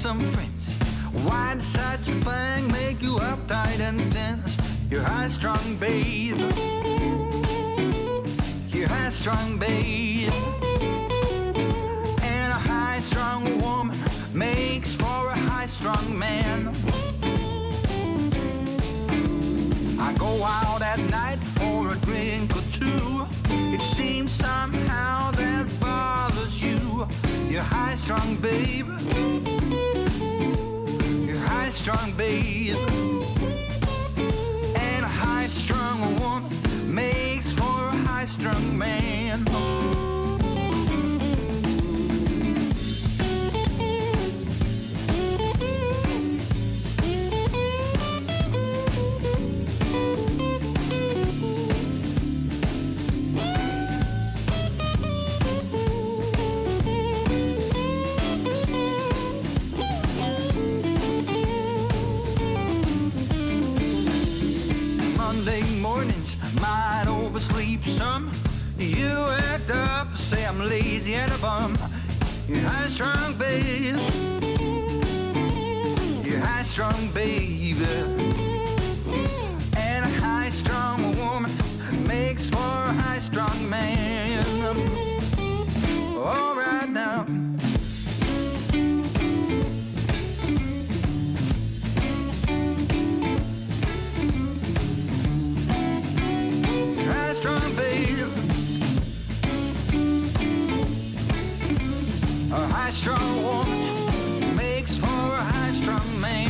some friends. Why did such a thing make you uptight and tense? You're high-strung, babe. You're high-strung, babe. And a high-strung woman makes for a high-strung man. I go out at night for a drink or two. It seems somehow that bothers you. You're high-strung, babe. You're high-strung, babe. And a high-strung woman makes for a high-strung man. Monday mornings might oversleep some. You act up, say I'm lazy and a bum. You're high-strung, babe. You're high-strung, baby. And a high-strung woman makes for a high-strung man. All right now. High-strung, babe. A high-strung woman makes for a high-strung man.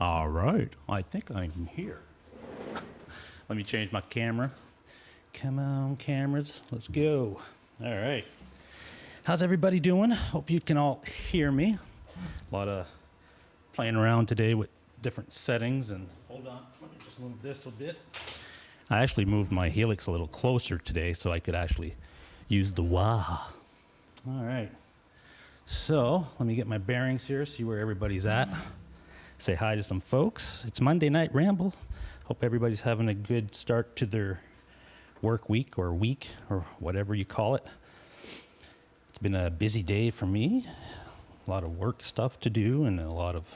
All right, I think I'm here. Let me change my camera. Come on, cameras, let's go. All right. How's everybody doing? Hope you can all hear me. A lot of playing around today with different settings, and hold on, let me just move this a bit. I actually moved my helix a little closer today so I could actually use the wah. All right. So let me get my bearings here, see where everybody's at. Say hi to some folks. It's Monday Night Ramble. Hope everybody's having a good start to their work week or whatever you call it. It's been a busy day for me. A lot of work stuff to do and a lot of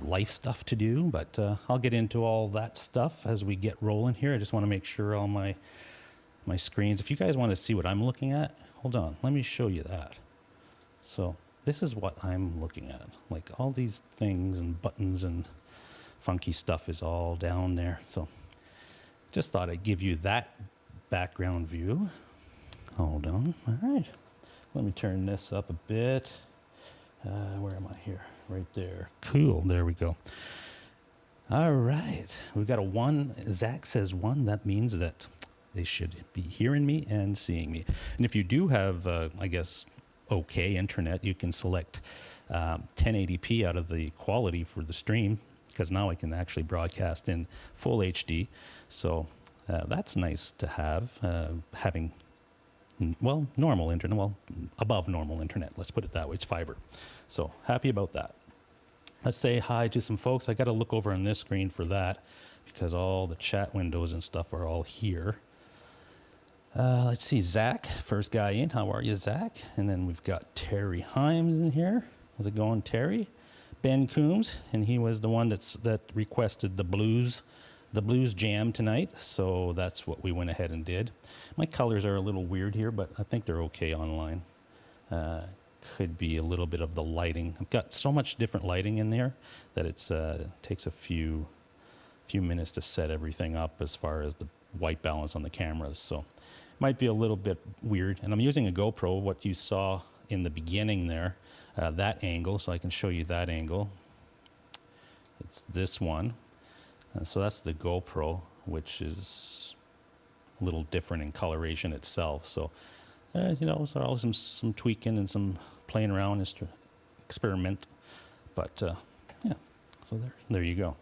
life stuff to do, but I'll get into all that stuff as we get rolling here. I just want to make sure all my screens, if you guys want to see what I'm looking at, hold on, let me show you that. So this is what I'm looking at. Like all these things and buttons and funky stuff is all down there. So just thought I'd give you that background view. Hold on. All right. Let me turn this up a bit. Where am I here? Right there. Cool. There we go. All right. We've got a 1. Zach says 1. That means that they should be hearing me and seeing me. And if you do have, I guess, okay internet, you can select 1080p out of the quality for the stream, because now I can actually broadcast in full HD. So that's nice to have, having, well, normal internet, well, above normal internet, let's put it that way. It's fiber. So happy about that. Let's say hi to some folks. I got to look over on this screen for that because all the chat windows and stuff are all here. Let's see, Zach, first guy in. How are you, Zach? And then we've got Terry Himes in here. How's it going, Terry? Ben Coombs, and he was the one that requested the blues jam tonight. So that's what we went ahead and did. My colors are a little weird here, but I think they're okay online. Could be a little bit of the lighting. I've got so much different lighting in there that it takes a few minutes to set everything up as far as the white balance on the cameras. So might be a little bit weird. And I'm using a GoPro, what you saw in the beginning there, that angle, so I can show you that angle. It's this one. So that's the GoPro, which is a little different in coloration itself. So, you know, so always some tweaking and some playing around, just to experiment. But, yeah, so there you go.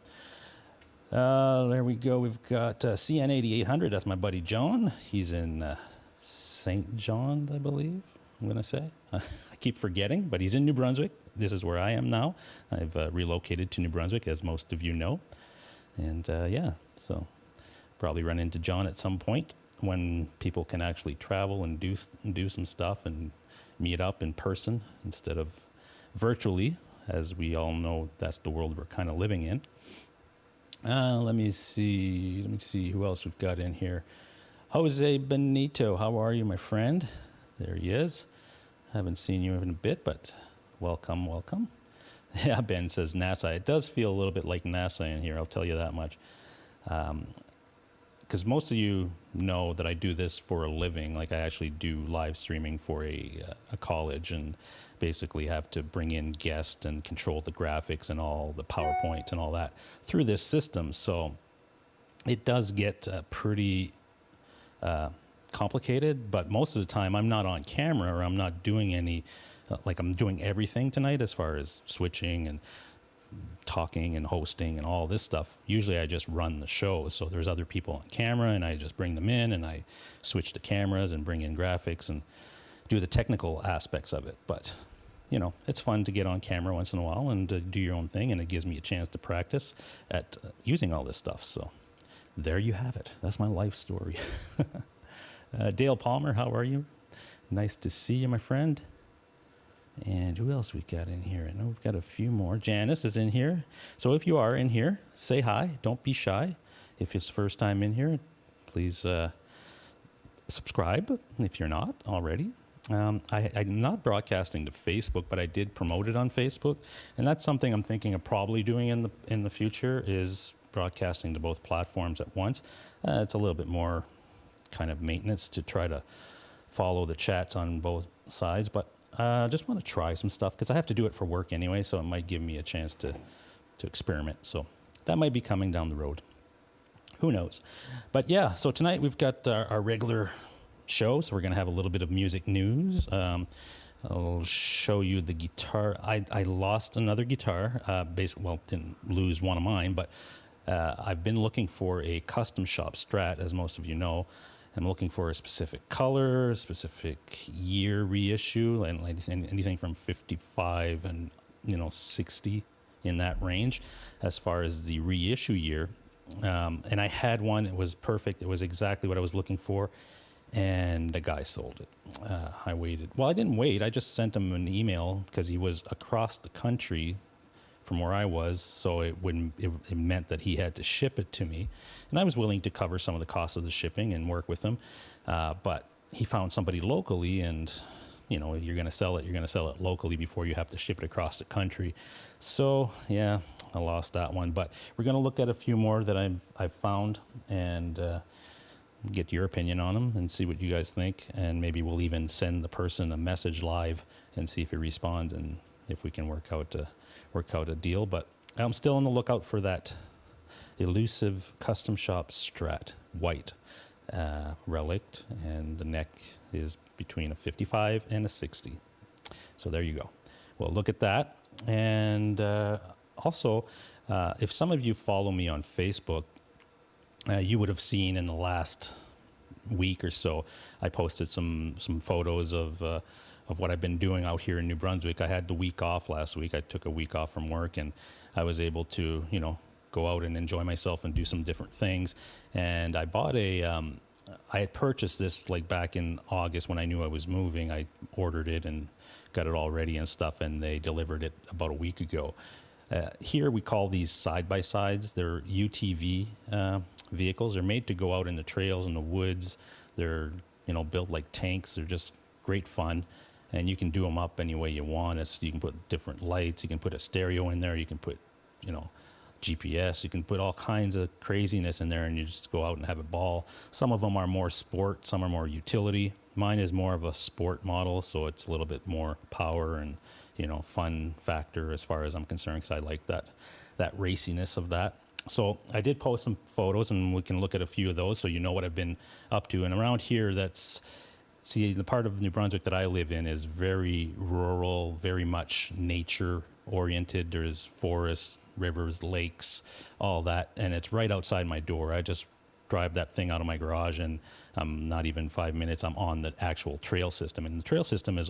There we go. We've got CN8800. That's my buddy John. He's in St. John's, I believe, I'm going to say. I keep forgetting, but he's in New Brunswick. This is where I am now. I've relocated to New Brunswick, as most of you know. And, yeah, so probably run into John at some point when people can actually travel and do some stuff and meet up in person instead of virtually. As we all know, that's the world we're kind of living in. Let me see who else we've got in here. Jose Benito, how are you, my friend? There he is. Haven't seen you in a bit, but welcome. Yeah, Ben says NASA. It does feel a little bit like NASA in here, I'll tell you that much. Because most of you know that I do this for a living. Like I actually do live streaming for a college, and basically have to bring in guests and control the graphics and all the PowerPoints and all that through this system. So it does get pretty complicated, but most of the time I'm not on camera, or I'm not doing any, like I'm doing everything tonight as far as switching and talking and hosting and all this stuff. Usually I just run the show, so there's other people on camera and I just bring them in and I switch the cameras and bring in graphics and do the technical aspects of it. But you know, it's fun to get on camera once in a while and do your own thing, and it gives me a chance to practice at using all this stuff. So there you have it. That's my life story. Dale Palmer, how are you? Nice to see you, my friend. And who else we got in here? I know we've got a few more. Janice is in here. So if you are in here, say hi. Don't be shy. If it's first time in here, please subscribe if you're not already. I'm not broadcasting to Facebook, but I did promote it on Facebook, and that's something I'm thinking of probably doing in the future, is broadcasting to both platforms at once. It's a little bit more kind of maintenance to try to follow the chats on both sides, but I just want to try some stuff because I have to do it for work anyway, so it might give me a chance to to experiment. So that might be coming down the road. Who knows? But yeah, so tonight we've got our regular show. So we're going to have a little bit of music news. I'll show you the guitar. I lost another guitar. Didn't lose one of mine, but I've been looking for a custom shop Strat, as most of you know. I'm looking for a specific color, specific year reissue, and anything from 55 and 60 in that range as far as the reissue year. And I had one. It was perfect. It was exactly what I was looking for. And the guy sold it. I waited. Well, I didn't wait. I just sent him an email because he was across the country from where I was, so it meant that he had to ship it to me. And I was willing to cover some of the costs of the shipping and work with him. But he found somebody locally, and you're going to sell it locally before you have to ship it across the country. So yeah, I lost that one. But we're going to look at a few more that I've found and get your opinion on them and see what you guys think. And maybe we'll even send the person a message live and see if he responds and if we can work out a deal. But I'm still on the lookout for that elusive custom shop Strat white relic, and the neck is between a 55 and a 60. So there you go. Well, look at that. And also, if some of you follow me on Facebook, you would have seen in the last week or so, I posted some photos of what I've been doing out here in New Brunswick. I had the week off last week. I took a week off from work, and I was able to, go out and enjoy myself and do some different things. And I bought I had purchased this like back in August when I knew I was moving. I ordered it and got it all ready and stuff, and they delivered it about a week ago. Here we call these side-by-sides. They're UTV vehicles. They're made to go out in the trails in the woods. They're built like tanks. They're just great fun, and you can do them up any way you want. You can put different lights. You can put a stereo in there. You can put GPS. You can put all kinds of craziness in there, and you just go out and have a ball. Some of them are more sport. Some are more utility. Mine is more of a sport model, so it's a little bit more power and fun factor as far as I'm concerned, because I like that raciness of that. So I did post some photos, and we can look at a few of those so you know what I've been up to. And around here, the part of New Brunswick that I live in is very rural, very much nature oriented. There's forests, rivers, lakes, all that, and it's right outside my door. I just drive that thing out of my garage, and I'm not even 5 minutes. I'm on the actual trail system, and the trail system is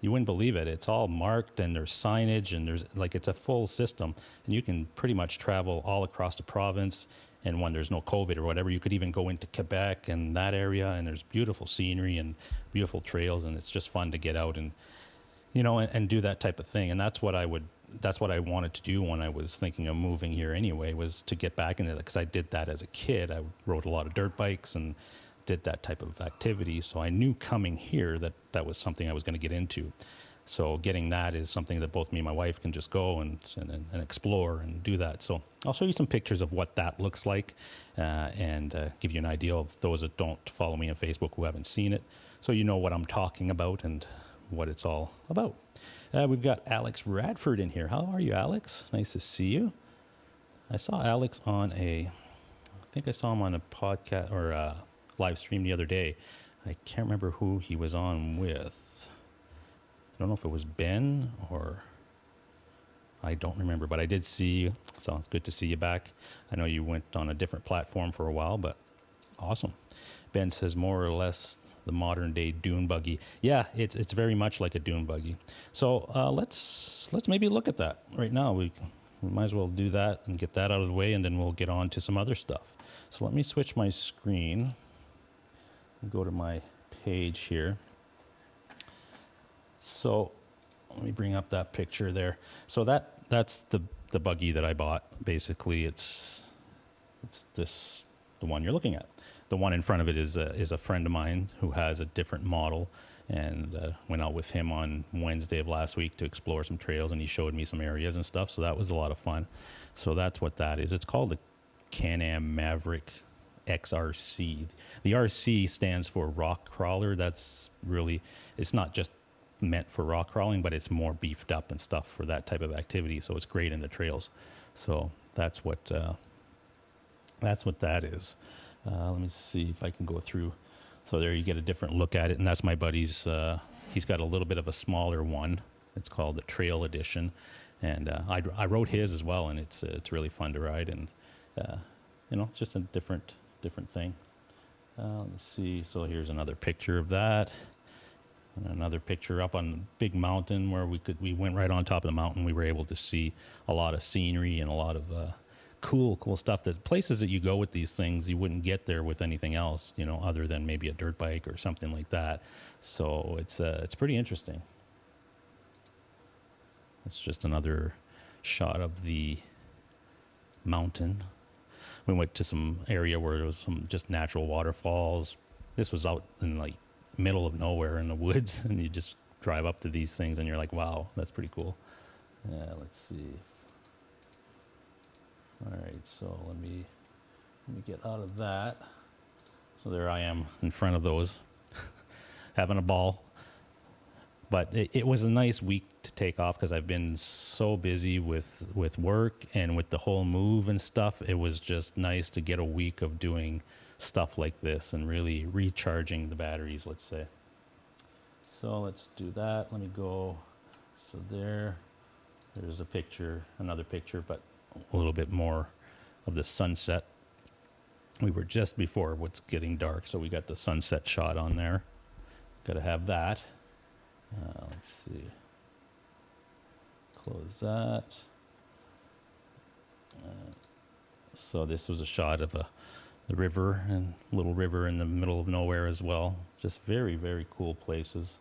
you wouldn't believe it. It's all marked, and there's signage, and it's a full system, and you can pretty much travel all across the province. And when there's no COVID or whatever, you could even go into Quebec and that area, and there's beautiful scenery and beautiful trails, and it's just fun to get out and and do that type of thing. And that's what I wanted to do when I was thinking of moving here anyway, was to get back into it, because I did that as a kid. I rode a lot of dirt bikes and did that type of activity. So I knew coming here that was something I was going to get into. So getting that is something that both me and my wife can just go and explore and do that. So I'll show you some pictures of what that looks like and give you an idea of those that don't follow me on Facebook who haven't seen it, so you know what I'm talking about and what it's all about. We've got Alex Radford in here. How are you, Alex? Nice to see you. I saw Alex I think I saw him on a podcast or a live stream the other day. I can't remember who he was on with. I don't know if it was Ben or I don't remember, but I did see you. So it's good to see you back. I know you went on a different platform for a while, but awesome. Ben says more or less the modern day dune buggy. Yeah, it's very much like a dune buggy. So let's maybe look at that right now. We might as well do that and get that out of the way, and then we'll get on to some other stuff. So let me switch my screen and go to my page here. So let me bring up that picture there. So that's the buggy that I bought. Basically, it's the one you're looking at. The one in front of it is a friend of mine who has a different model, and went out with him on Wednesday of last week to explore some trails, and he showed me some areas and stuff. So that was a lot of fun. So that's what that is. It's called the Can-Am Maverick XRC. The RC stands for rock crawler. That's really, it's not just meant for rock crawling, but it's more beefed up and stuff for that type of activity. So it's great in the trails. So that's what that is. Let me see if I can go through. So there you get a different look at it, and that's my buddy's. He's got a little bit of a smaller one. It's called the Trail Edition, and I rode his as well, and it's really fun to ride, and it's just a different thing. Let's see. So here's another picture of that, and another picture up on the big mountain where we went right on top of the mountain. We were able to see a lot of scenery and a lot of cool stuff. That places that you go with these things, you wouldn't get there with anything else, other than maybe a dirt bike or something like that. So it's pretty interesting. It's just another shot of the mountain. We went to some area where there was some just natural waterfalls. This was out in like middle of nowhere in the woods, and you just drive up to these things and you're like, wow, that's pretty cool. Let's see. All right, so let me get out of that. So there I am in front of those, having a ball. But it was a nice week to take off because I've been so busy with work and with the whole move and stuff. It was just nice to get a week of doing stuff like this and really recharging the batteries, let's say. So let's do that. Let me go. So there's a picture, another picture, but a little bit more of the sunset. We were just before what's getting dark, so we got the sunset shot on there. Got to have that. Let's see. Close that. So this was a shot of the river, and little river in the middle of nowhere as well. Just very, very cool places.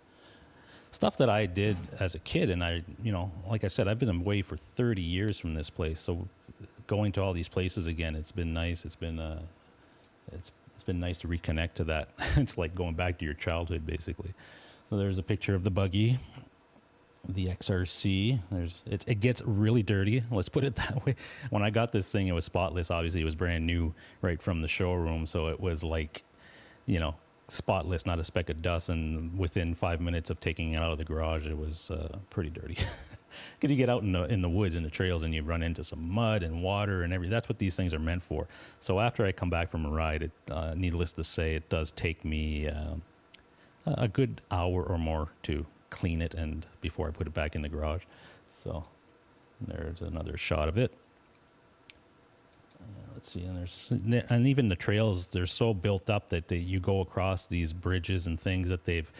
Stuff that I did as a kid, and like I said, I've been away for 30 years from this place. So going to all these places again, it's been nice. It's been nice to reconnect to that. It's like going back to your childhood, basically. So there's a picture of the buggy, the XRC. It gets really dirty. Let's put it that way. When I got this thing, it was spotless. Obviously, it was brand new right from the showroom. So it was like, spotless, not a speck of dust. And within 5 minutes of taking it out of the garage, it was pretty dirty. Because you get out in the woods, in the trails, and you run into some mud and water and everything. That's what these things are meant for. So after I come back from a ride, needless to say, it does take me a good hour or more to clean it, and before I put it back in the garage. So there's another shot of it. Let's see, and even the trails, they're so built up that you go across these bridges and things that they've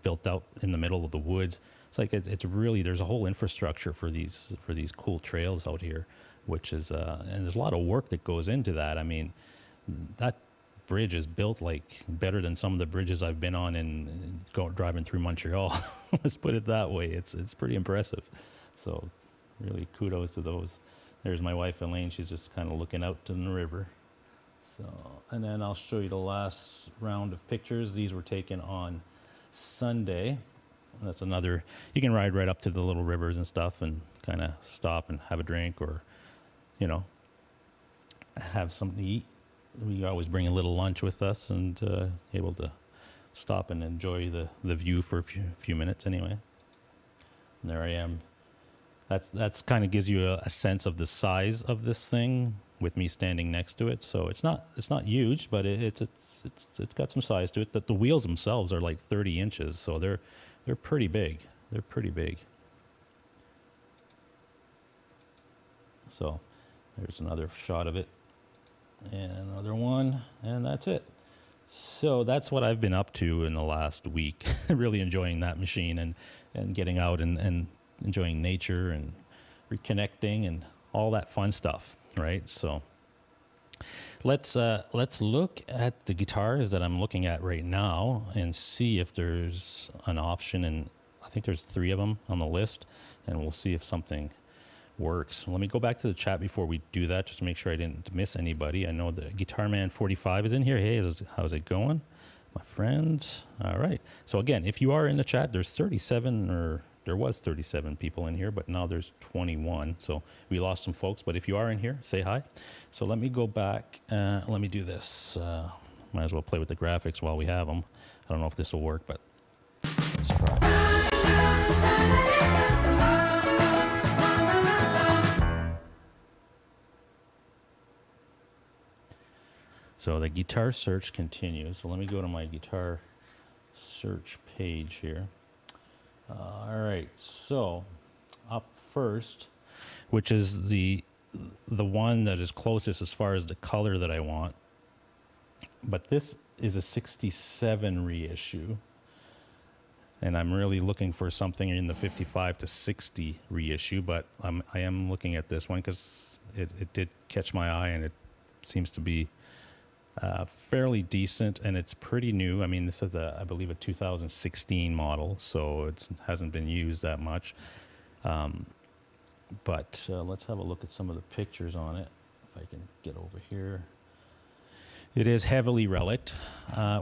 built out in the middle of the woods. It's like it's really, there's a whole infrastructure for these cool trails out here, which is and there's a lot of work that goes into that. I mean, that bridge is built like better than some of the bridges I've been on and driving through Montreal. Let's put it that way. It's pretty impressive. So really kudos to those. There's my wife Elaine. She's just kind of looking out in the river. So, and then I'll show you the last round of pictures. These were taken on Sunday. That's another, you can ride right up to the little rivers and stuff and kind of stop and have a drink, or have something to eat. We always bring a little lunch with us, and able to stop and enjoy the view for a few minutes anyway. And there I am. That's kind of gives you a sense of the size of this thing with me standing next to it. So it's not huge, but it's got some size to it. That the wheels themselves are like 30 inches, so they're pretty big. They're pretty big. So there's another shot of it. And another one, and that's it. So that's what I've been up to in the last week. Really enjoying that machine and getting out and enjoying nature and reconnecting and all that fun stuff, right? So let's look at the guitars that I'm looking at right now and see if there's an option, and I think there's 3 of them on the list, and we'll see if something works. Let me go back to the chat before we do that, just to make sure I didn't miss anybody. I know the Guitar Man 45 is in here. Hey, how's it going, my friend? All right. So again, if you are in the chat, there was 37 people in here, but now there's 21. So we lost some folks, but if you are in here, say hi. So let me go back. Let me do this. Might as well play with the graphics while we have them. I don't know if this will work, but let's try. So the guitar search continues. So let me go to my guitar search page here. All right, so up first, which is the one that is closest as far as the color that I want. But this is a 67 reissue. And I'm really looking for something in the 55 to 60 reissue, but I am looking at this one because it did catch my eye, and it seems to be fairly decent, and it's pretty new. I mean, this is I believe a 2016 model, so it hasn't been used that much. But let's have a look at some of the pictures on it, if I can get over here. It is heavily relicked,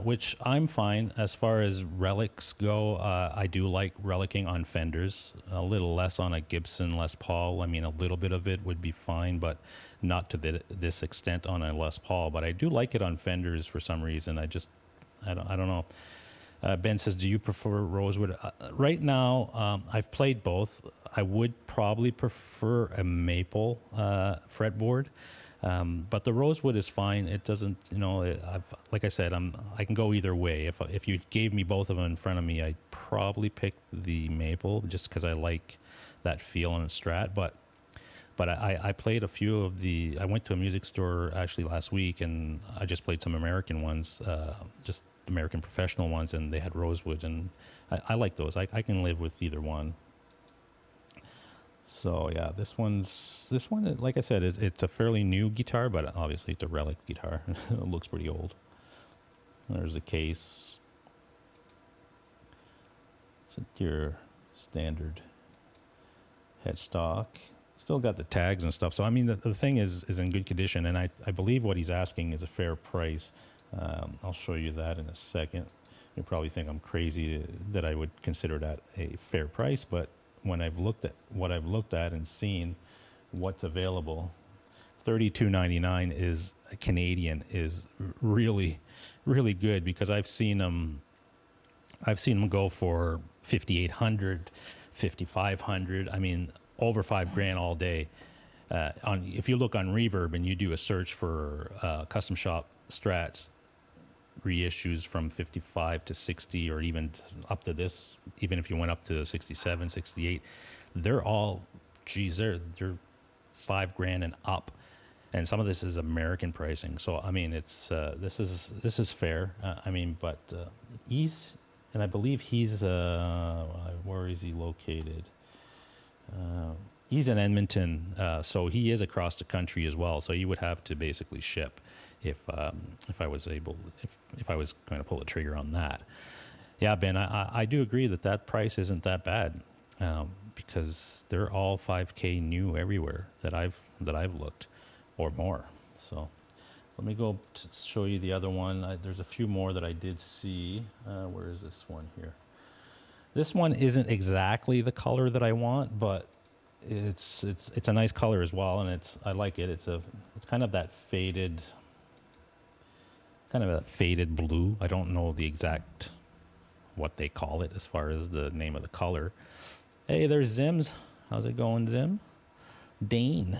which I'm fine. As far as relics go, I do like relicking on Fenders, a little less on a Gibson Les Paul. I mean, a little bit of it would be fine, but not to this extent on a Les Paul. But I do like it on Fenders for some reason. I don't know. Ben says, do you prefer rosewood? Right now, I've played both. I would probably prefer a maple fretboard. But the rosewood is fine. It doesn't, like I said, I can go either way. If you gave me both of them in front of me, I'd probably pick the maple just because I like that feel on a Strat. But I played a few of I went to a music store actually last week, and I just played some American ones, just American professional ones, and they had rosewood, and I like those. I can live with either one. So yeah, this one, like I said, it's a fairly new guitar, but obviously it's a relic guitar. It looks pretty old. There's the case. It's your standard headstock. Still got the tags and stuff. So I mean, the thing is in good condition, and I believe what he's asking is a fair price. I'll show you that in a second. You probably think I'm crazy that I would consider that a fair price, but when I've looked at what I've looked at and seen what's available, $32.99 is Canadian is really, really good, because I've seen them go for $5,800, $5,500. I mean, over $5,000 all day. If you look on Reverb and you do a search for custom shop Strats reissues from 55 to 60, or even up to this, even if you went up to 67, 68, they're all, they're $5,000 and up, and some of this is American pricing. So I mean, it's this is fair. I mean, but and I believe he's where is he located? He's in Edmonton, so he is across the country as well. So he would have to basically ship if I was going to pull the trigger on that. Yeah, Ben, I do agree that price isn't that bad, because they're all $5,000 new everywhere that I've looked, or more. So let me go to show you the other one. There's a few more that I did see. Where is this one here? This one isn't exactly the color that I want, but it's a nice color as well, and I like it. It's kind of that faded blue. I don't know the exact what they call it as far as the name of the color. Hey, there's Zims. How's it going, Zim? Dane,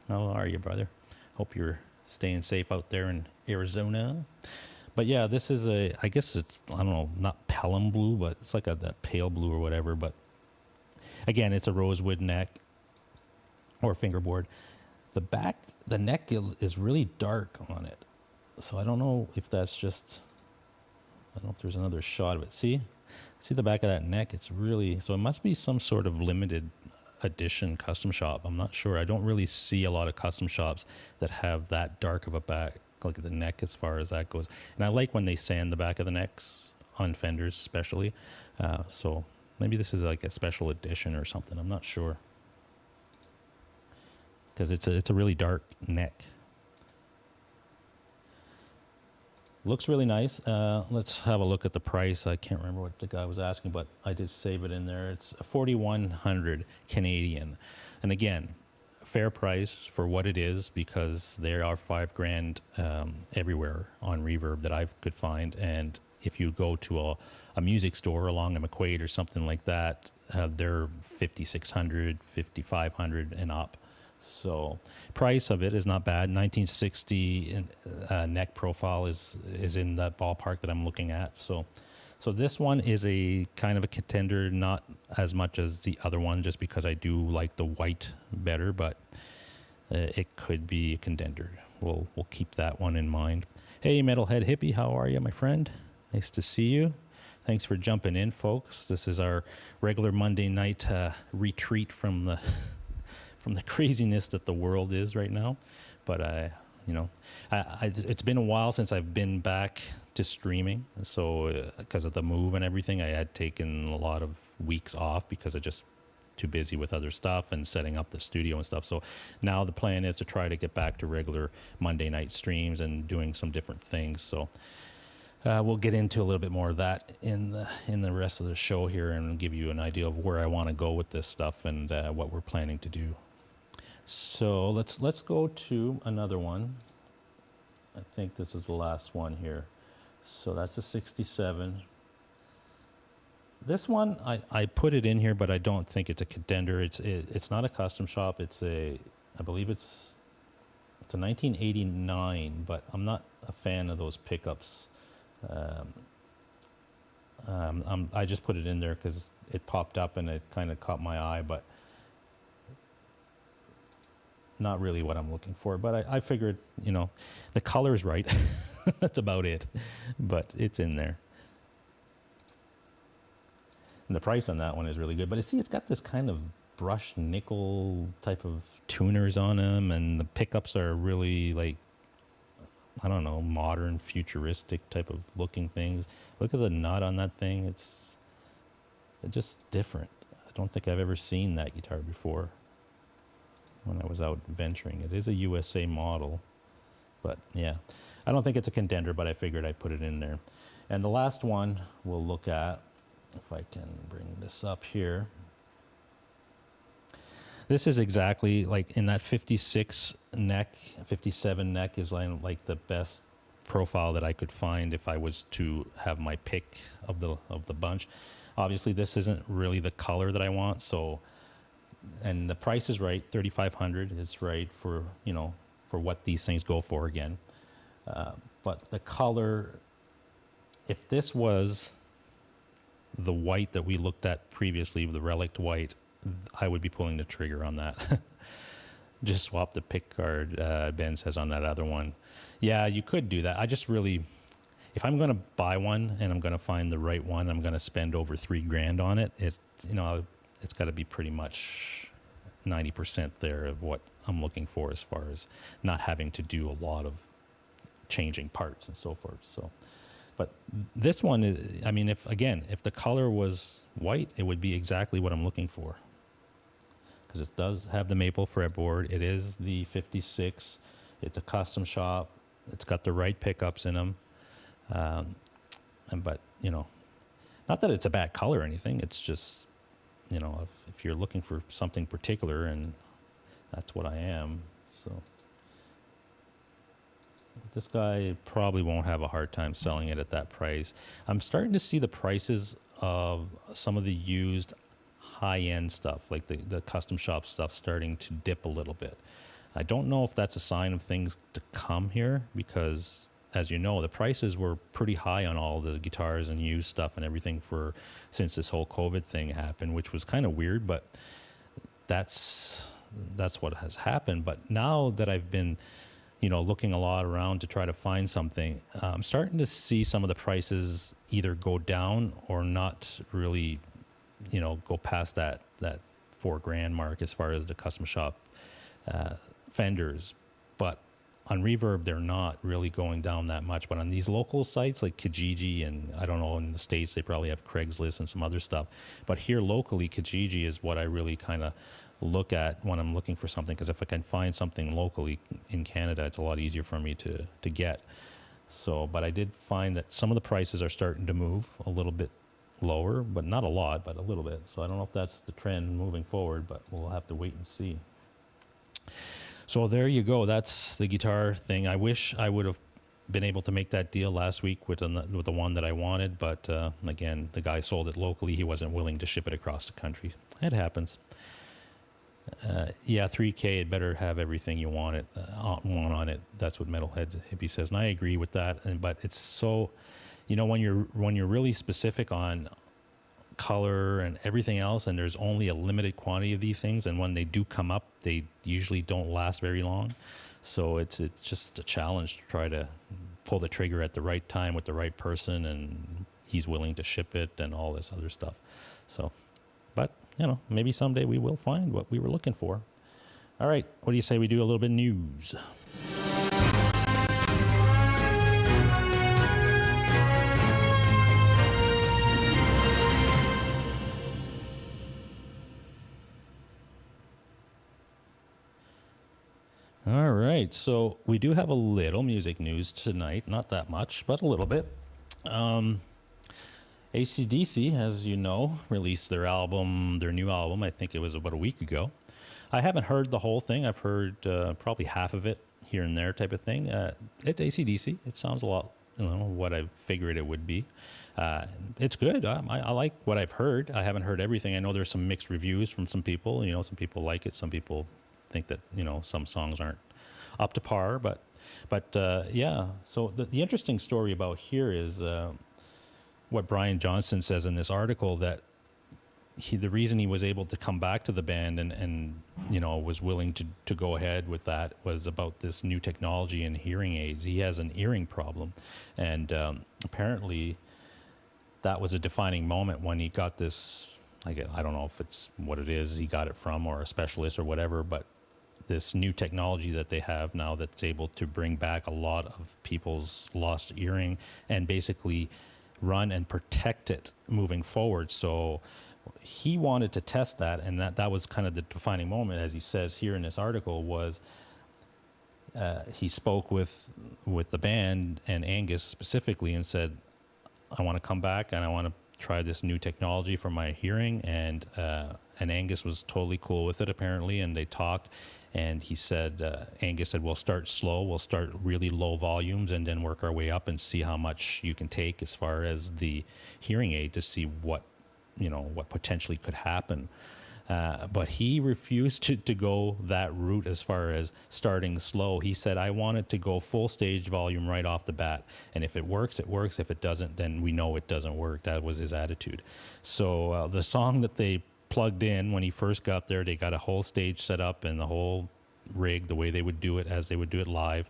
how are you, brother? Hope you're staying safe out there in Arizona. But yeah, this is I guess it's, I don't know, not Pelham blue, but it's like that pale blue or whatever. But again, it's a rosewood neck or fingerboard. The neck is really dark on it. So I don't know if that's just, I don't know if there's another shot of it. See the back of that neck? It's really, so it must be some sort of limited edition custom shop. I'm not sure. I don't really see a lot of custom shops that have that dark of a back, like the neck as far as that goes. And I like when they sand the back of the necks on Fenders especially. So maybe this is like a special edition or something. I'm not sure. Because it's a really dark neck. Looks really nice. Let's have a look at the price. I can't remember what the guy was asking, but I did save it in there. It's $4,100 Canadian. And again, fair price for what it is, because there are $5,000 everywhere on Reverb that I could find. And if you go to a music store along a McQuaid or something like that, they're 5,600, 5,500 and up. So price of it is not bad. 1960 neck profile is in that ballpark that I'm looking at. So this one is a kind of a contender, not as much as the other one, just because I do like the white better, but it could be a contender. We'll keep that one in mind. Hey, Metalhead Hippie, how are you, my friend? Nice to see you. Thanks for jumping in, folks. This is our regular Monday night retreat from the from the craziness that the world is right now. But it's been a while since I've been back to streaming. So because of the move and everything, I had taken a lot of weeks off because I just too busy with other stuff and setting up the studio and stuff. So now the plan is to try to get back to regular Monday night streams and doing some different things. So we'll get into a little bit more of that in the rest of the show here and give you an idea of where I want to go with this stuff and what we're planning to do. So let's go to another one. I think this is the last one here. So that's a 67. This one I put it in here, but I don't think it's a contender. It's not a custom shop. I believe it's a 1989, but I'm not a fan of those pickups. I just put it in there because it popped up and it kind of caught my eye, but not really what I'm looking for. But I figured, the color's right. That's about it. But it's in there. And the price on that one is really good. But it's got this kind of brushed nickel type of tuners on them, and the pickups are really like, I don't know, modern, futuristic type of looking things. Look at the nut on that thing. It's just different. I don't think I've ever seen that guitar before when I was out venturing. It is a USA model, but yeah, I don't think it's a contender, but I figured I'd put it in there. And the last one we'll look at, if I can bring this up here. This is exactly like in that 56 neck, 57 neck is like the best profile that I could find if I was to have my pick of the bunch. Obviously, this isn't really the color that I want, so, and the price is right, $3,500 is right for what these things go for again. But the color, if this was the white that we looked at previously, the relic white, I would be pulling the trigger on that. Just swap the pick guard, Ben says on that other one. Yeah, you could do that. I just really, if I'm going to buy one and I'm going to find the right one, I'm going to spend over $3,000 on it. It's got to be pretty much 90% there of what I'm looking for as far as not having to do a lot of changing parts and so forth. So, but this one is, I mean, if the color was white, it would be exactly what I'm looking for. Because it does have the maple fretboard. It is the 56. It's a custom shop. It's got the right pickups in them. But not that it's a bad color or anything. It's just, if you're looking for something particular, and that's what I am. So this guy probably won't have a hard time selling it at that price. I'm starting to see the prices of some of the used high-end stuff, like the custom shop stuff, starting to dip a little bit. I don't know if that's a sign of things to come here, because as you know, the prices were pretty high on all the guitars and used stuff and everything since this whole COVID thing happened, which was kind of weird, but that's what has happened. But now that I've been looking a lot around to try to find something, I'm starting to see some of the prices either go down or not really go past that $4,000 mark as far as the custom shop Fenders. But on Reverb, they're not really going down that much. But on these local sites like Kijiji, and I don't know, in the States, they probably have Craigslist and some other stuff. But here locally, Kijiji is what I really kind of look at when I'm looking for something, because if I can find something locally in Canada, it's a lot easier for me to get. So, but I did find that some of the prices are starting to move a little bit lower, but not a lot, but a little bit. So I don't know if that's the trend moving forward, but we'll have to wait and see. So there you go. That's the guitar thing. I wish I would have been able to make that deal last week with the one that I wanted, but again, the guy sold it locally. He wasn't willing to ship it across the country. It happens. Yeah, 3K, it better have everything you want on it. That's what Metalhead Hippie says, and I agree with that. But it's so, when you're really specific on color and everything else, and there's only a limited quantity of these things, and when they do come up, they usually don't last very long. So it's just a challenge to try to pull the trigger at the right time with the right person, and he's willing to ship it and all this other stuff. So, but maybe someday we will find what we were looking for. All right, what do you say we do a little bit of news? All right, so we do have a little music news tonight. Not that much, but a little bit. AC/DC, as you know, released their new album. I think it was about a week ago. I haven't heard the whole thing. I've heard probably half of it here and there type of thing. It's AC/DC. It sounds a lot, what I figured it would be. It's good. I like what I've heard. I haven't heard everything. I know there's some mixed reviews from some people. Some people like it. Some people think that some songs aren't up to par, but yeah. So the interesting story about here is what Brian Johnson says in this article, that the reason he was able to come back to the band and was willing to go ahead with that was about this new technology and hearing aids. He has an hearing problem, and apparently that was a defining moment when he got this. I don't know if it's what it is he got it from, or a specialist or whatever, but this new technology that they have now that's able to bring back a lot of people's lost hearing and basically run and protect it moving forward. So he wanted to test that, and that was kind of the defining moment, as he says here in this article, was he spoke with the band and Angus specifically and said, I want to come back and I want to try this new technology for my hearing, and Angus was totally cool with it apparently, and they talked, and he said, Angus said, we'll start slow, we'll start really low volumes and then work our way up and see how much you can take as far as the hearing aid to see what potentially could happen. But he refused to go that route as far as starting slow. He said, I wanted to go full stage volume right off the bat. And if it works, it works. If it doesn't, then we know it doesn't work. That was his attitude. So the song that they plugged in when he first got there, they got a whole stage set up and the whole rig, the way they would do it as they would do it live.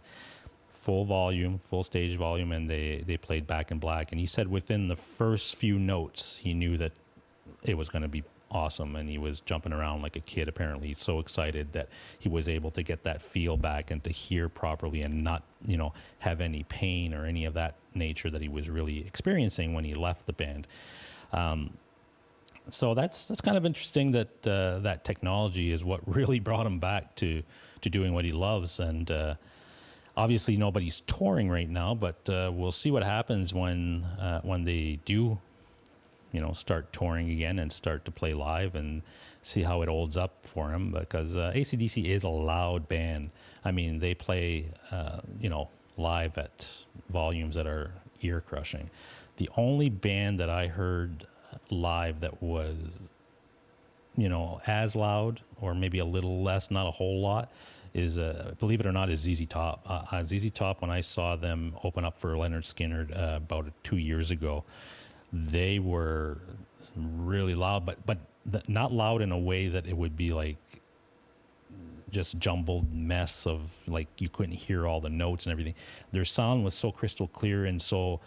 Full volume, full stage volume, and they played Back in Black. And he said within the first few notes, he knew that it was going to be awesome, and he was jumping around like a kid apparently. He's so excited that he was able to get that feel back and to hear properly and not have any pain or any of that nature that he was really experiencing when he left the band. So that's kind of interesting that that technology is what really brought him back to doing what he loves. And obviously nobody's touring right now, but we'll see what happens when they do start touring again and start to play live, and see how it holds up for him, because AC/DC is a loud band. I mean, they play, live at volumes that are ear crushing. The only band that I heard live that was, as loud or maybe a little less, not a whole lot, is, believe it or not, is ZZ Top. ZZ Top, when I saw them open up for Leonard Skinner about 2 years ago, they were really loud, but not loud in a way that it would be like just jumbled mess of like you couldn't hear all the notes and everything. Their sound was so crystal clear and so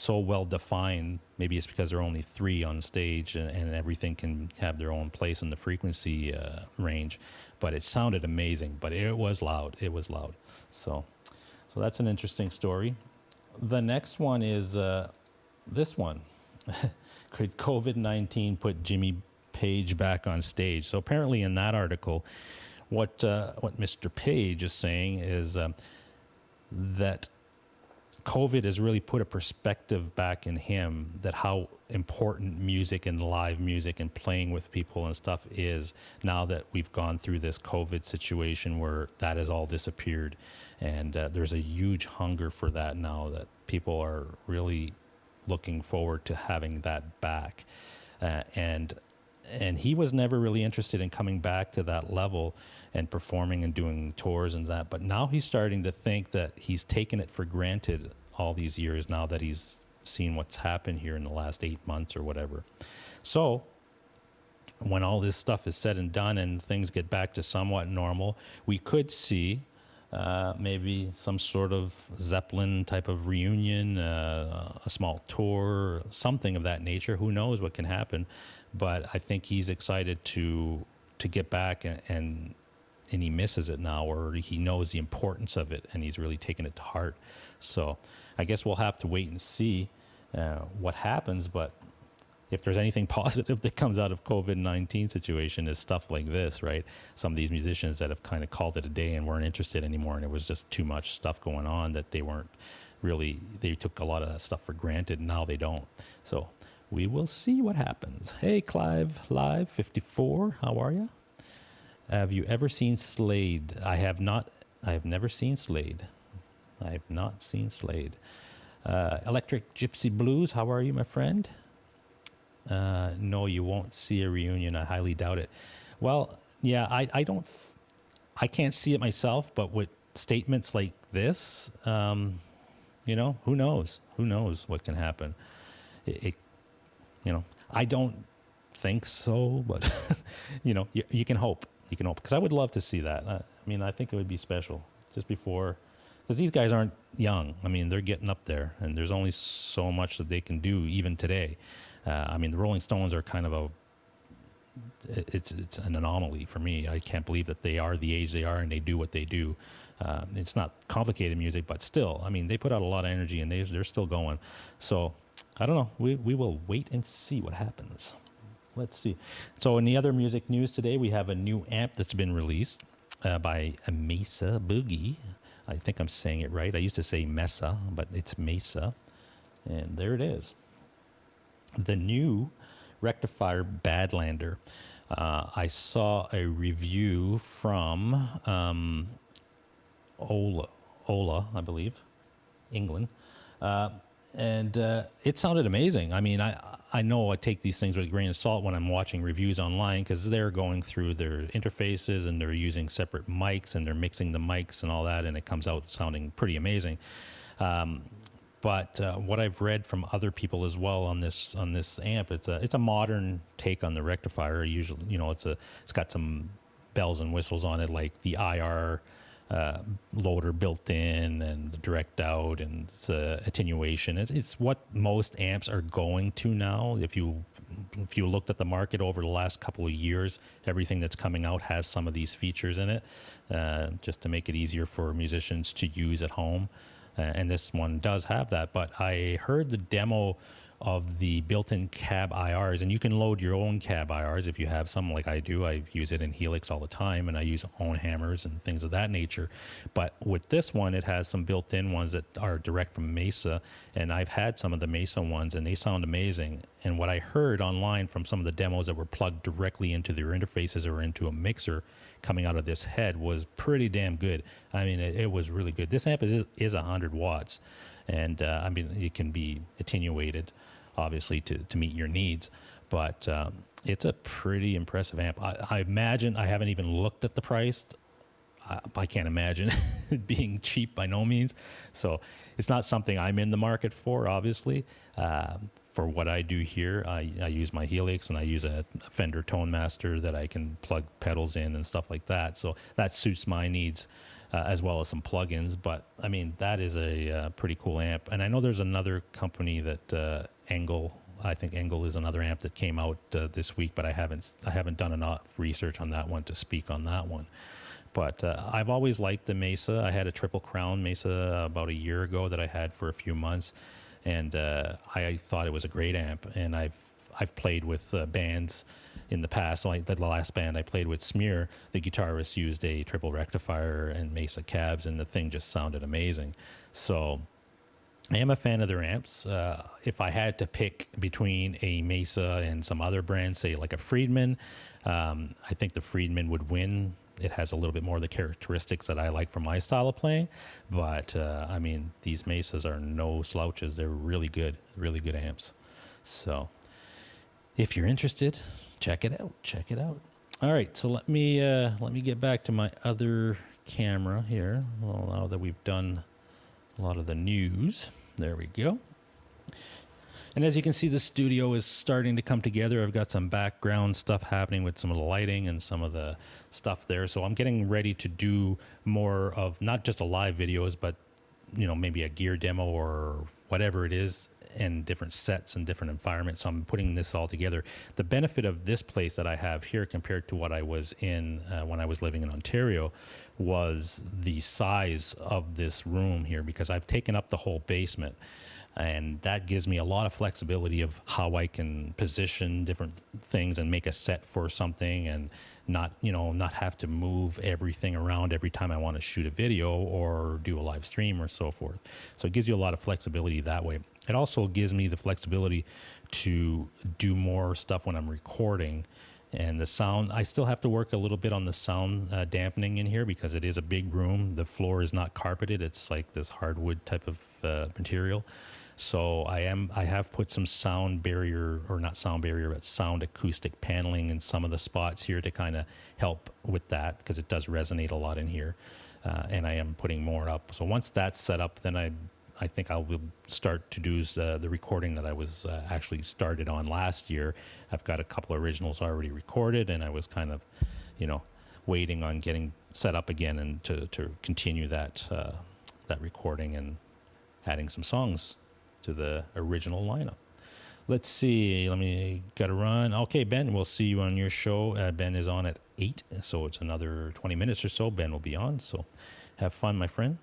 well defined. Maybe it's because there are only 3 on stage and everything can have their own place in the frequency range. But it sounded amazing, but it was loud. It was loud. So that's an interesting story. The next one is this one. Could COVID-19 put Jimmy Page back on stage? So apparently in that article, what Mr. Page is saying is that COVID has really put a perspective back in him that how important music and live music and playing with people and stuff is now that we've gone through this COVID situation where that has all disappeared. And there's a huge hunger for that now, that people are really looking forward to having that back. And he was never really interested in coming back to that level and performing and doing tours and that. But now he's starting to think that he's taken it for granted all these years now that he's seen what's happened here in the last 8 months or whatever. So when all this stuff is said and done and things get back to somewhat normal, we could see maybe some sort of Zeppelin type of reunion, a small tour, something of that nature. Who knows what can happen? But I think he's excited to get back, and he misses it now, or he knows the importance of it, and he's really taken it to heart. So I guess we'll have to wait and see what happens. But if there's anything positive that comes out of COVID-19 situation, is stuff like this, right? Some of these musicians that have kind of called it a day and weren't interested anymore, and it was just too much stuff going on that they weren't really, they took a lot of that stuff for granted, and now they don't. So we will see what happens. Hey, Clive Live 54, how are you? Have you ever seen Slade? I have not. I have never seen Slade. I have not seen Slade. Electric Gypsy Blues, how are you, my friend? No, you won't see a reunion. I highly doubt it. Well, yeah, I don't. I can't see it myself, but with statements like this, you know, who knows? Who knows what can happen? You know, I don't think so, but you know, you can hope. You can hope, because I would love to see that. I mean, I think it would be special just before, because these guys aren't young. I mean, they're getting up there, and there's only so much that they can do even today. I mean, the Rolling Stones are kind of it's an anomaly for me. I can't believe that they are the age they are and they do what they do. It's not complicated music, but still, I mean, they put out a lot of energy, and they're still going. So I don't know. We will wait and see what happens. Let's see. So in the other music news today, we have a new amp that's been released by Mesa Boogie. I think I'm saying it right. I used to say Mesa, but it's Mesa. And there it is. The new rectifier Badlander. I saw a review from Ola, I believe, England. And it sounded amazing. I mean, I know I take these things with a grain of salt when I'm watching reviews online, because they're going through their interfaces and they're using separate mics and they're mixing the mics and all that, and it comes out sounding pretty amazing. But what I've read from other people as well on this amp, it's a modern take on the rectifier. Usually, you know, it's got some bells and whistles on it, like the IR loader built in and the direct out and attenuation. It's what most amps are going to now. If you looked at the market over the last couple of years, everything that's coming out has some of these features in it, just to make it easier for musicians to use at home. And this one does have that. But I heard the demo of the built-in cab IRs, and you can load your own cab IRs if you have some, like I do. I use it in Helix all the time, and I use own hammers and things of that nature. But with this one, it has some built-in ones that are direct from Mesa, and I've had some of the Mesa ones, and they sound amazing. And what I heard online from some of the demos that were plugged directly into their interfaces or into a mixer coming out of this head was pretty damn good. I mean, it was really good. This amp is 100 watts, and I mean, it can be attenuated, obviously, to meet your needs, but it's a pretty impressive amp. I imagine, I haven't even looked at the price. I can't imagine it being cheap by no means. So it's not something I'm in the market for, obviously. For what I do here, I use my Helix, and I use a Fender Tone Master that I can plug pedals in and stuff like that. So that suits my needs, as well as some plugins. But I mean, that is a pretty cool amp. And I know there's another company that Engel. I think Engel is another amp that came out this week, but I haven't done enough research on that one to speak on that one. But I've always liked the Mesa. I had a Triple Crown Mesa about a year ago that I had for a few months, and I thought it was a great amp. And I've played with bands in the past. So the last band I played with, Smeer, the guitarist used a triple rectifier and Mesa cabs, and the thing just sounded amazing. So I am a fan of their amps. If I had to pick between a Mesa and some other brands, say like a Friedman, I think the Friedman would win. It has a little bit more of the characteristics that I like for my style of playing. But, I mean, these Mesas are no slouches. They're really good amps. So if you're interested, check it out. Check it out. All right, so let me get back to my other camera here. Well, now that we've done a lot of the news, there we go. And as you can see, the studio is starting to come together. I've got some background stuff happening with some of the lighting and some of the stuff there. So I'm getting ready to do more of not just a live videos, but maybe a gear demo or whatever it is, and different sets and different environments. So I'm putting this all together. The benefit of this place that I have here compared to what I was in when I was living in Ontario was the size of this room here, because I've taken up the whole basement. And that gives me a lot of flexibility of how I can position different things and make a set for something, and not have to move everything around every time I want to shoot a video or do a live stream or so forth. So it gives you a lot of flexibility that way. It also gives me the flexibility to do more stuff when I'm recording. And the sound, I still have to work a little bit on the sound dampening in here, because it is a big room. The floor is not carpeted. It's like this hardwood type of material. So I have put some sound barrier, or not sound barrier, but sound acoustic paneling in some of the spots here to kind of help with that, because it does resonate a lot in here. And I am putting more up. So once that's set up, then I think I will start to do the recording that I was actually started on last year. I've got a couple of originals already recorded, and I was kind of, waiting on getting set up again and to continue that recording and adding some songs to the original lineup. Let's see. Got to run. Okay, Ben, we'll see you on your show. Ben is on at 8, so it's another 20 minutes or so. Ben will be on, so have fun, my friend.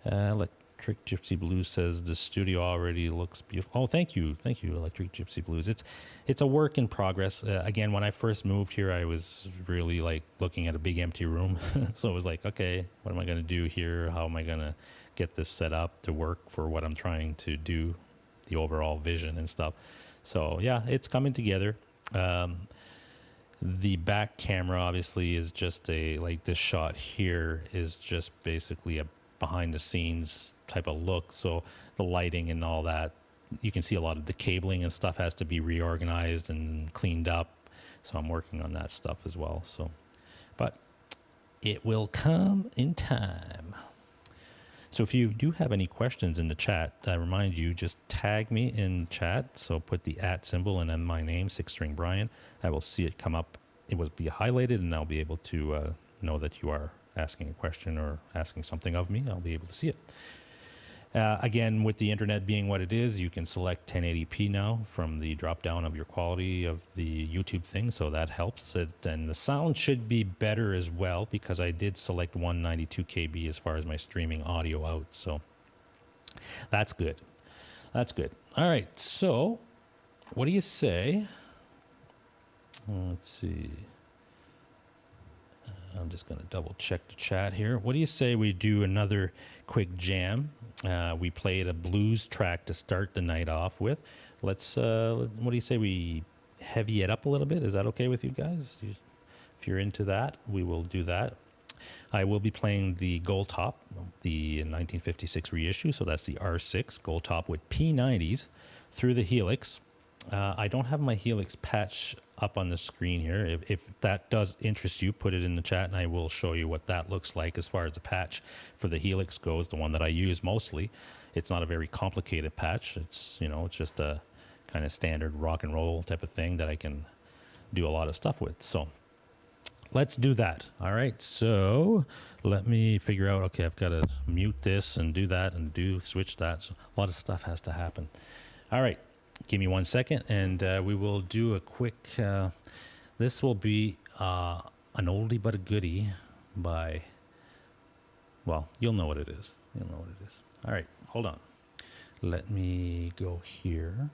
Electric Gypsy Blues says the studio already looks beautiful. Oh, thank you, Electric Gypsy Blues. It's a work in progress. Again, when I first moved here, I was really like looking at a big empty room. So it was like, okay, what am I going to do here? How am I going to get this set up to work for what I'm trying to do, the overall vision and stuff. So yeah, it's coming together. The back camera obviously is just like this shot here is just basically a behind the scenes type of look. So the lighting and all that, you can see a lot of the cabling and stuff has to be reorganized and cleaned up. So I'm working on that stuff as well. So, but it will come in time. So if you do have any questions in the chat, I remind you, just tag me in chat. So put the @ symbol and then my name, 6string Brian. I will see it come up. It will be highlighted, and I'll be able to know that you are asking a question or asking something of me. I'll be able to see it. Again, with the internet being what it is, you can select 1080p now from the drop down of your quality of the YouTube thing, so that helps it. And the sound should be better as well, because I did select 192 KB as far as my streaming audio out, so that's good. That's good. All right, so what do you say? Let's see. I'm just going to double check the chat here. What do you say we do another quick jam? We played a blues track to start the night off with. What do you say we heavy it up a little bit? Is that okay with you guys? If you're into that, we will do that. I will be playing the Gold Top, the 1956 reissue. So that's the R6 Gold Top with P90s through the Helix. I don't have my Helix patch up on the screen here. If that does interest you, put it in the chat and I will show you what that looks like as far as the patch for the Helix goes, the one that I use mostly. It's not a very complicated patch. It's, it's just a kind of standard rock and roll type of thing that I can do a lot of stuff with. So let's do that. All right. So let me figure out, okay, I've got to mute this and do that and switch that. So a lot of stuff has to happen. All right. Give me 1 second, and we will do a quick, this will be an oldie but a goodie by, well, you'll know what it is. You'll know what it is. All right, hold on. Let me go here.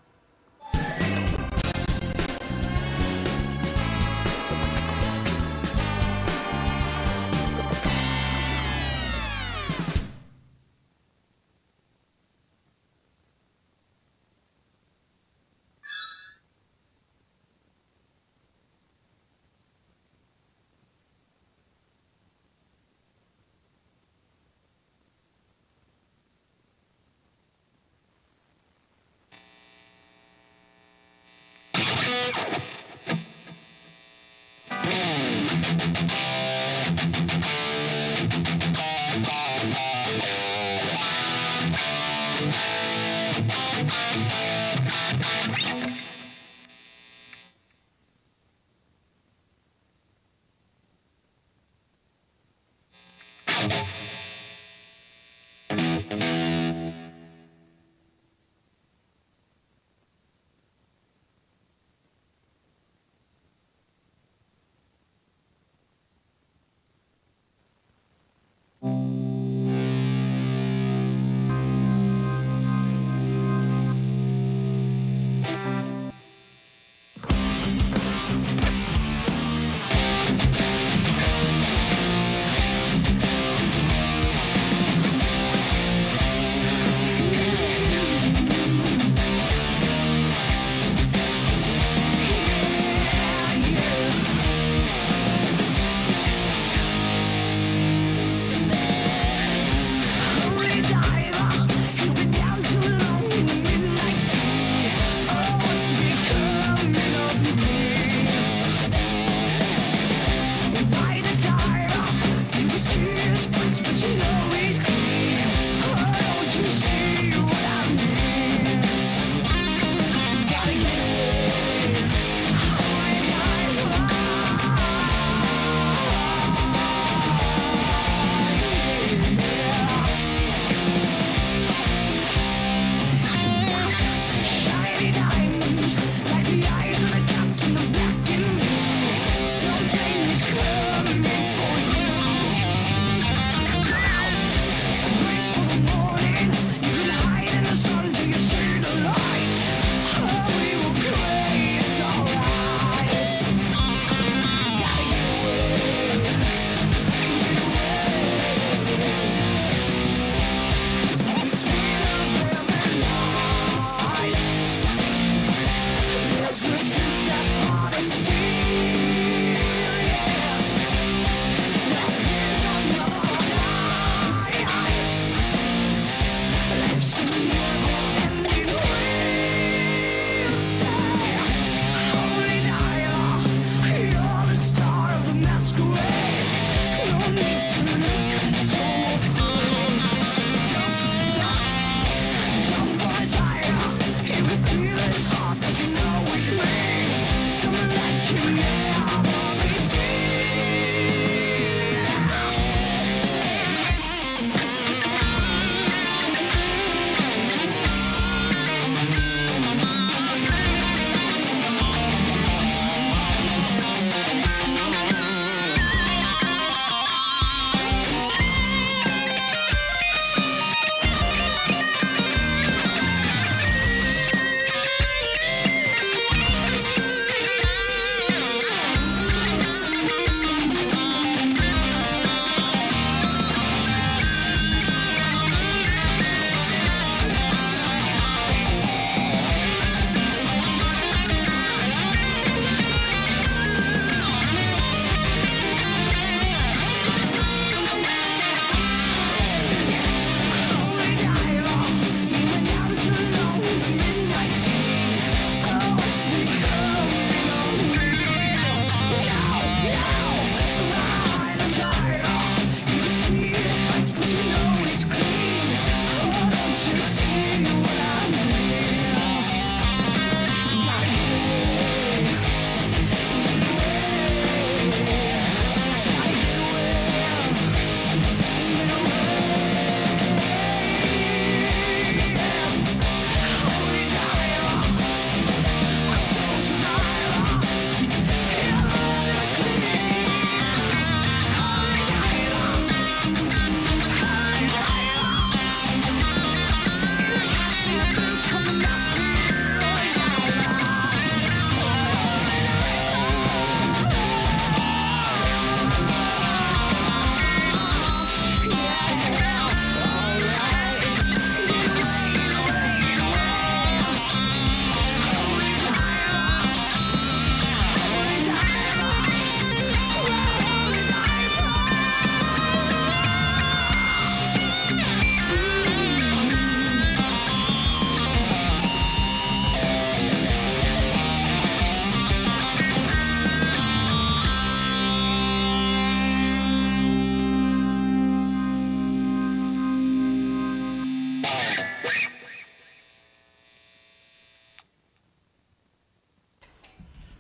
it's hard, but you know it's me. Someone like you never be seen.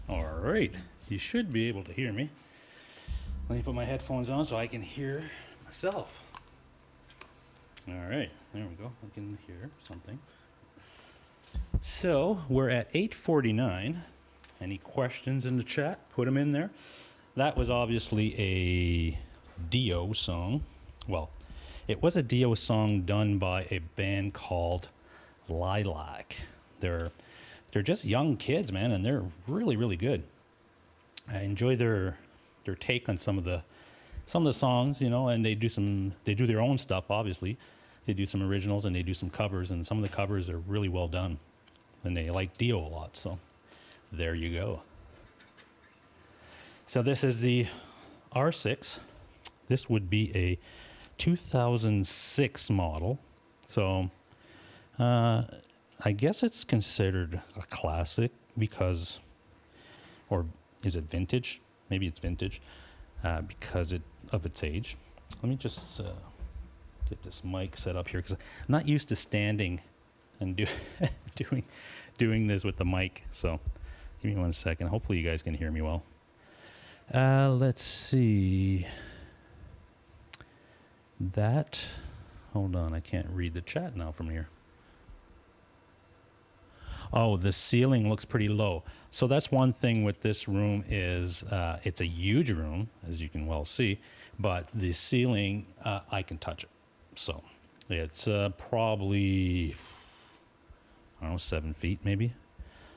All right, you should be able to hear me. Let me put my headphones on so I can hear myself. All right, there we go. I can hear something. So we're at 8:49. Any questions in the chat? Put them in there. That was obviously a Dio song. Well, it was a Dio song done by a band called Lilac. They're just young kids, man, and they're really, really good. I enjoy their take on some of the songs, you know, and they do their own stuff. Obviously, they do some originals and they do some covers, and some of the covers are really well done, and they like Dio a lot. So there you go. So this is the R6. This would be a 2006 model. So I guess it's considered a classic because, or is it vintage? Maybe it's vintage because of its age. Let me just get this mic set up here because I'm not used to standing and doing this with the mic. So give me 1 second. Hopefully you guys can hear me well. Let's see. Hold on, I can't read the chat now from here. Oh, the ceiling looks pretty low. So that's one thing with this room is it's a huge room, as you can well see, but the ceiling, I can touch it. So it's probably, I don't know, 7 feet maybe.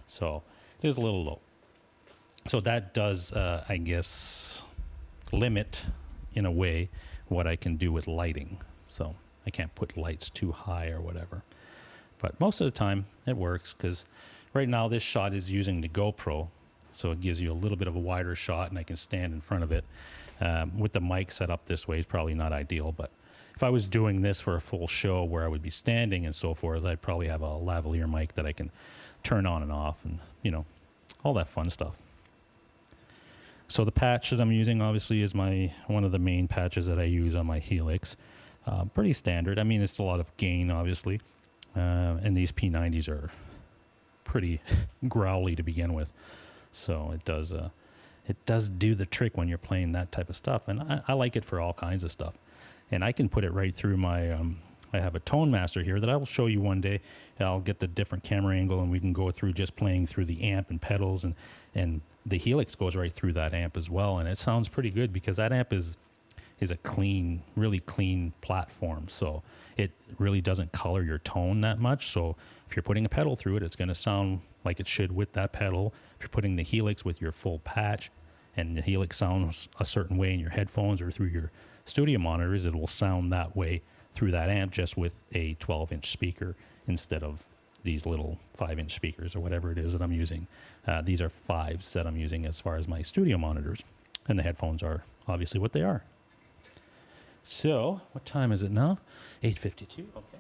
So it is a little low. So that does, I guess, limit, in a way, what I can do with lighting. So I can't put lights too high or whatever. But most of the time, it works, because right now this shot is using the GoPro, so it gives you a little bit of a wider shot, and I can stand in front of it. With the mic set up this way, it's probably not ideal, but if I was doing this for a full show where I would be standing and so forth, I'd probably have a lavalier mic that I can turn on and off and, you know, all that fun stuff. So the patch that I'm using, obviously, is one of the main patches that I use on my Helix. Pretty standard. I mean, it's a lot of gain, obviously. And these P90s are pretty growly to begin with. So it does do the trick when you're playing that type of stuff. And I like it for all kinds of stuff. And I can put it right through my, I have a Tone Master here that I will show you one day. I'll get the different camera angle and we can go through just playing through the amp and pedals, and the Helix goes right through that amp as well. And it sounds pretty good because that amp is a clean, really clean platform. So it really doesn't color your tone that much. So if you're putting a pedal through it, it's going to sound like it should with that pedal. If you're putting the Helix with your full patch and the Helix sounds a certain way in your headphones or through your studio monitors, it will sound that way through that amp just with a 12-inch speaker instead of these little 5-inch speakers or whatever it is that I'm using. These are 5s that I'm using as far as my studio monitors, and the headphones are obviously what they are. So, what time is it now? 8:52, okay.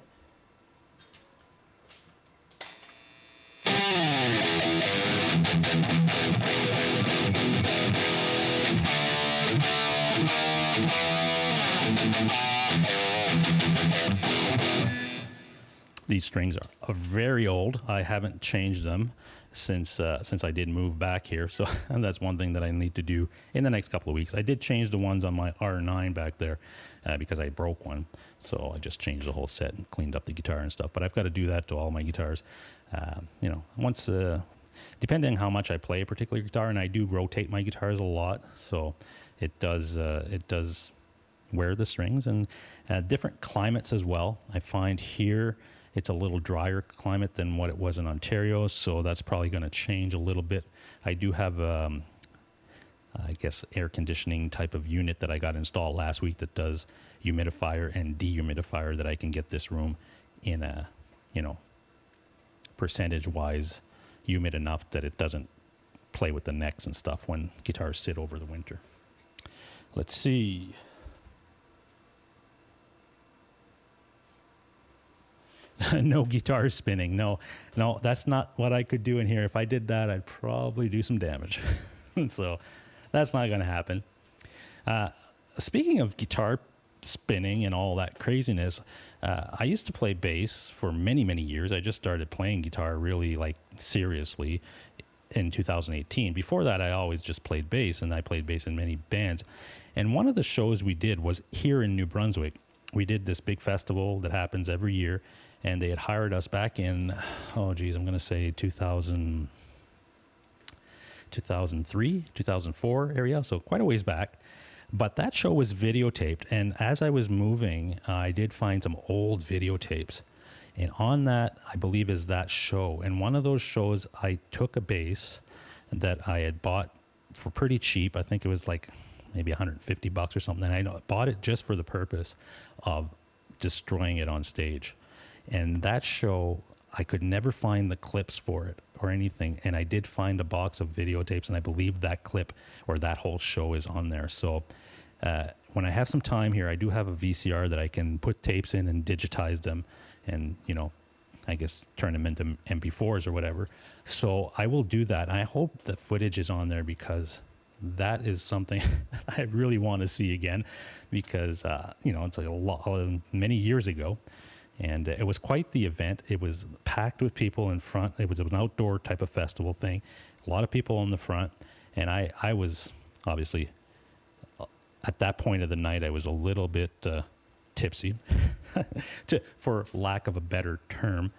These strings are very old. I haven't changed them since I did move back here. So and that's one thing that I need to do in the next couple of weeks. I did change the ones on my R9 back there because I broke one. So I just changed the whole set and cleaned up the guitar and stuff. But I've got to do that to all my guitars. Once depending on how much I play a particular guitar, and I do rotate my guitars a lot, so it does wear the strings, and different climates as well. I find here it's a little drier climate than what it was in Ontario, so that's probably going to change a little bit. I do have I guess air conditioning type of unit that I got installed last week that does humidifier and dehumidifier, that I can get this room in a, percentage wise humid enough that it doesn't play with the necks and stuff when guitars sit over the winter. Let's see. No guitar spinning. No, that's not what I could do in here. If I did that, I'd probably do some damage. So that's not going to happen. Speaking of guitar spinning and all that craziness, I used to play bass for many, many years. I just started playing guitar really seriously in 2018. Before that, I always just played bass, and I played bass in many bands. And one of the shows we did was here in New Brunswick. We did this big festival that happens every year, and they had hired us back in, I'm going to say 2003, 2004 area, so quite a ways back. But that show was videotaped, and as I was moving, I did find some old videotapes. And on that, I believe, is that show. And one of those shows, I took a bass that I had bought for pretty cheap. I think it was maybe $150 or something. And I bought it just for the purpose of destroying it on stage. And that show, I could never find the clips for it or anything. And I did find a box of videotapes, and I believe that clip or that whole show is on there. So when I have some time here, I do have a VCR that I can put tapes in and digitize them and, I guess turn them into MP4s or whatever. So I will do that. I hope the footage is on there, because that is something I really want to see again, because, it's many years ago. And it was quite the event. It was packed with people in front. It was an outdoor type of festival thing. A lot of people on the front. And I was obviously, at that point of the night, I was a little bit tipsy, for lack of a better term.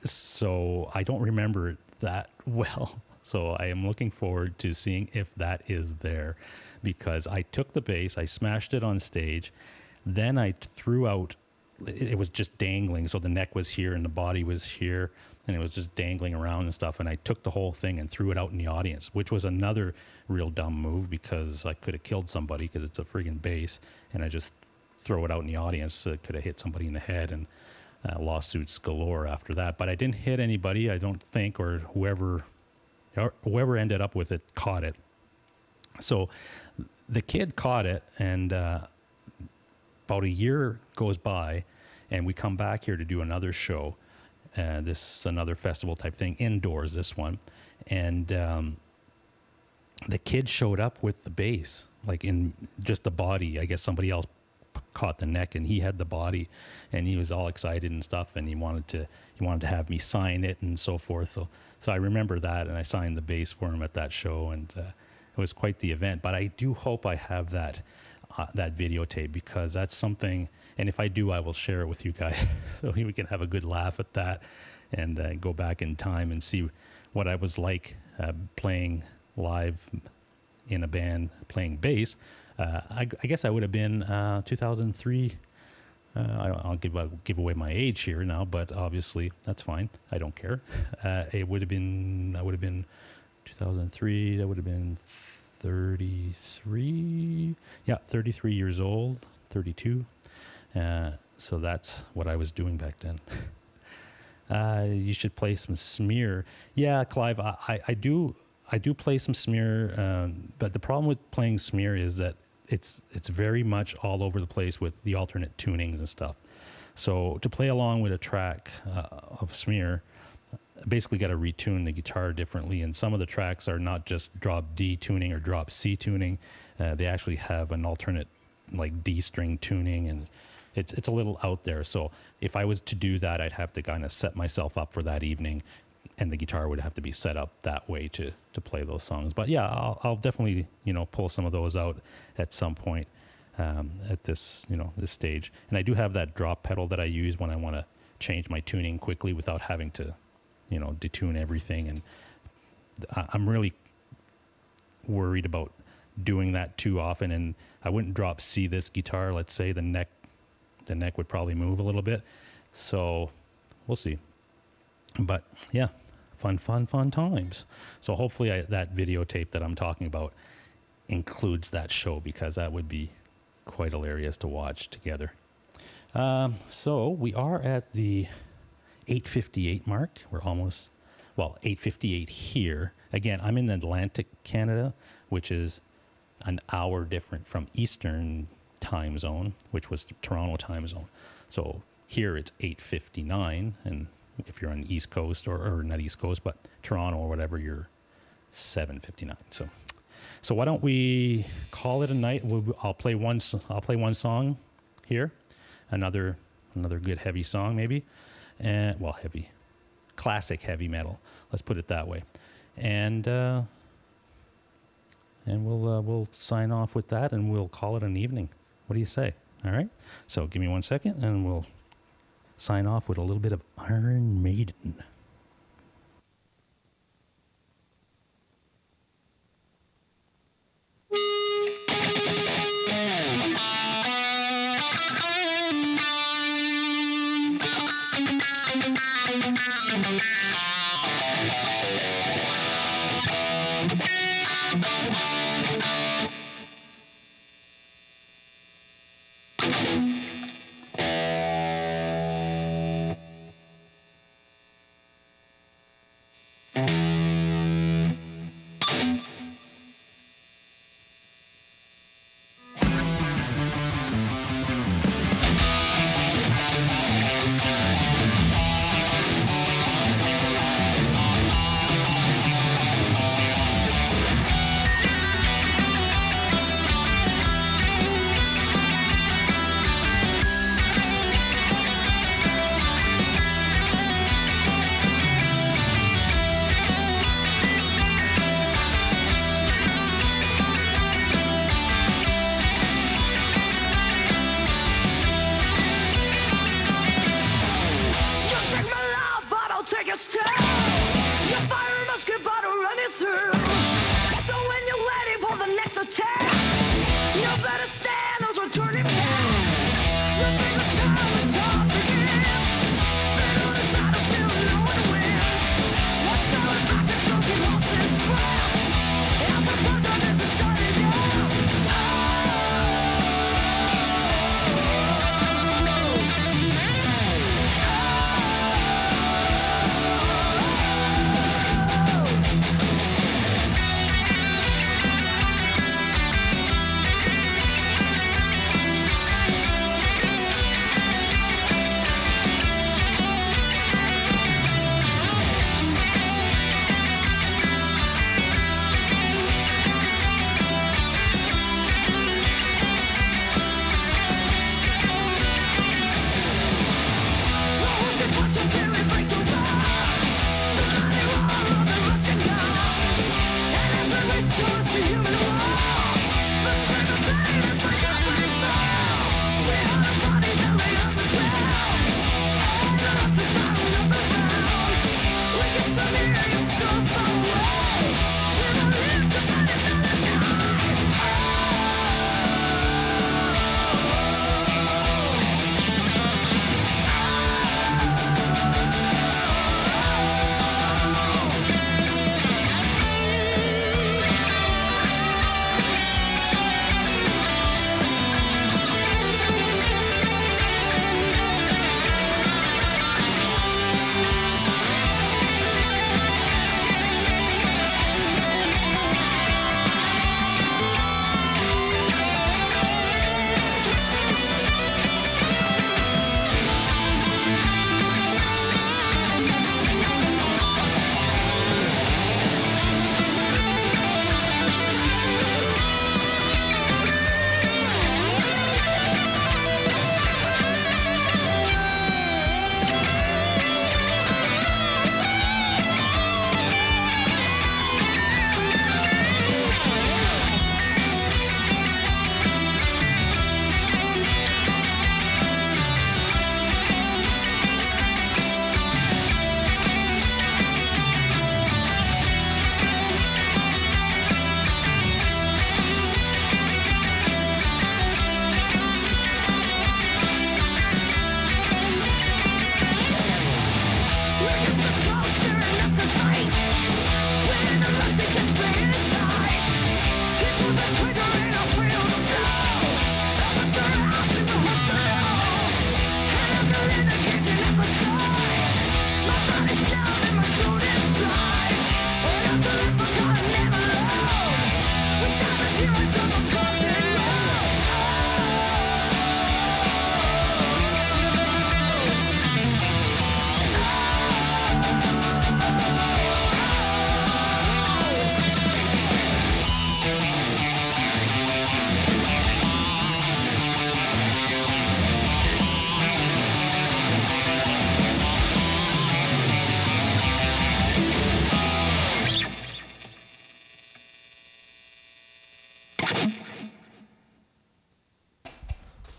So I don't remember it that well. So I am looking forward to seeing if that is there, because I took the bass, I smashed it on stage. Then I threw out, it was just dangling. So the neck was here and the body was here, and it was just dangling around and stuff. And I took the whole thing and threw it out in the audience, which was another real dumb move, because I could have killed somebody, because it's a friggin' bass. And I just throw it out in the audience. It could have hit somebody in the head, and lawsuits galore after that. But I didn't hit anybody, I don't think, or whoever ended up with it caught it. So the kid caught it, and about a year goes by, and we come back here to do another show. Another festival type thing, indoors, this one. And the kid showed up with the bass, in just the body. I guess somebody else caught the neck, and he had the body, and he was all excited and stuff, and he wanted to have me sign it and so forth. So I remember that, and I signed the bass for him at that show, and it was quite the event. But I do hope I have that videotape, because that's something, and if I do, I will share it with you guys so we can have a good laugh at that, and go back in time and see what I was like playing live in a band, playing bass. I guess I would have been 2003. I'll give away my age here now, but obviously that's fine. I don't care. I would have been 2003. That would have been 33. Yeah, 33 years old, 32. So that's what I was doing back then. You should play some Smear. Yeah, Clive, I do play some Smear, but the problem with playing Smear is that it's very much all over the place with the alternate tunings and stuff. So to play along with a track of Smear, basically got to retune the guitar differently, and some of the tracks are not just drop D tuning or drop C tuning. They actually have an alternate like D string tuning, and it's a little out there. So if I was to do that, I'd have to kind of set myself up for that evening, and the guitar would have to be set up that way to play those songs. But yeah, I'll definitely pull some of those out at some point at this this stage. And I do have that drop pedal that I use when I want to change my tuning quickly without having to detune everything. And I'm really worried about doing that too often, and I wouldn't drop C this guitar. Let's say the neck would probably move a little bit, so we'll see. But yeah, fun times. So hopefully that videotape that I'm talking about includes that show, because that would be quite hilarious to watch together. So we are at the 8:58 mark. We're almost, 8:58 here. Again, I'm in Atlantic Canada, which is an hour different from Eastern time zone, which was Toronto time zone. So here it's 8:59, and if you're on the East Coast, or not East Coast, but Toronto or whatever, you're 7:59. So why don't we call it a night? I'll play one song here, another good heavy song maybe, and heavy, classic heavy metal. Let's put it that way, and we'll sign off with that, and we'll call it an evening. What do you say? All right. So give me 1 second, and we'll sign off with a little bit of Iron Maiden.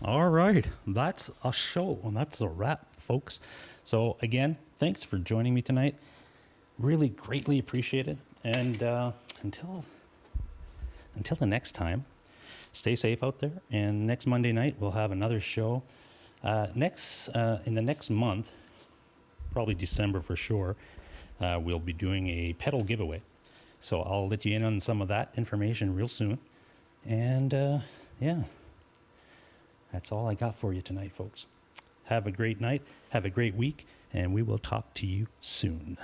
All right, that's a show, and that's a wrap, folks. So again, thanks for joining me tonight. Really greatly appreciate it. And until the next time, stay safe out there. And next Monday night, we'll have another show. In the next month, probably December for sure, we'll be doing a pedal giveaway. So I'll let you in on some of that information real soon. And yeah, that's all I got for you tonight, folks. Have a great night. Have a great week. And we will talk to you soon.